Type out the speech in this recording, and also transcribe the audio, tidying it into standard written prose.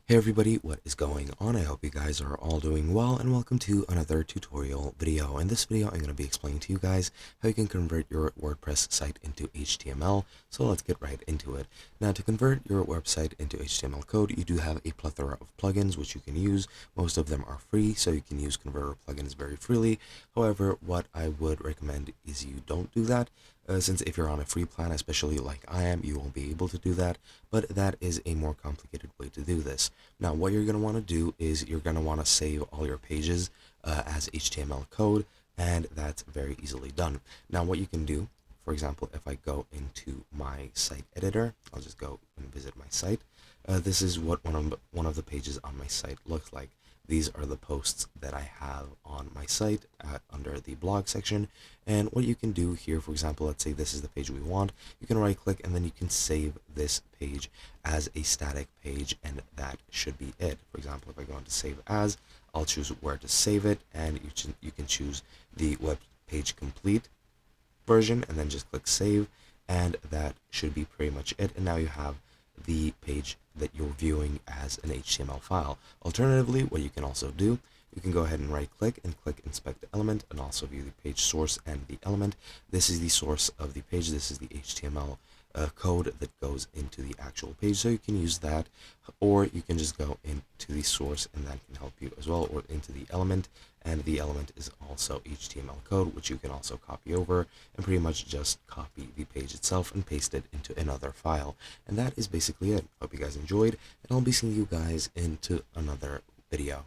Hey everybody, what is going on? I hope you guys are all doing well, and welcome to another tutorial video. In this video, I'm going to be explaining to you guys how you can convert your WordPress site into HTML. So let's get right into it. Now, to convert your website into HTML code, you do have a plethora of plugins which you can use. Most of them are free, so you can use converter plugins very freely. However, what I would recommend is you don't do that. Since if you're on a free plan, especially like I am, you won't be able to do that, but that is a more complicated way to do this. Now, what you're going to want to do is you're going to want to save all your pages as HTML code, and that's very easily done. Now, what you can do, for example, if I go into my site editor, I'll just go and visit my site. This is what one of the pages on my site looks like. These are the posts that I have on my site under the blog section. And what you can do here, for example, let's say this is the page we want. You can right click and then you can save this page as a static page, and that should be it. For example, if I go into save as, I'll choose where to save it, and you can choose the web page complete version and then just click save, and that should be pretty much it. And now you have the page that you're viewing as an HTML file. Alternatively, what you can also do, you can go ahead and right click and click inspect element and also view the page source and the element. This is the source of the page. This is the HTML code that goes into the actual page, so you can use that, or you can just go into the source and that can help you as well, or into the element, and the element is also HTML code, which you can also copy over and pretty much just copy the page itself and paste it into another file. And that is basically it. Hope you guys enjoyed, and I'll be seeing you guys into another video.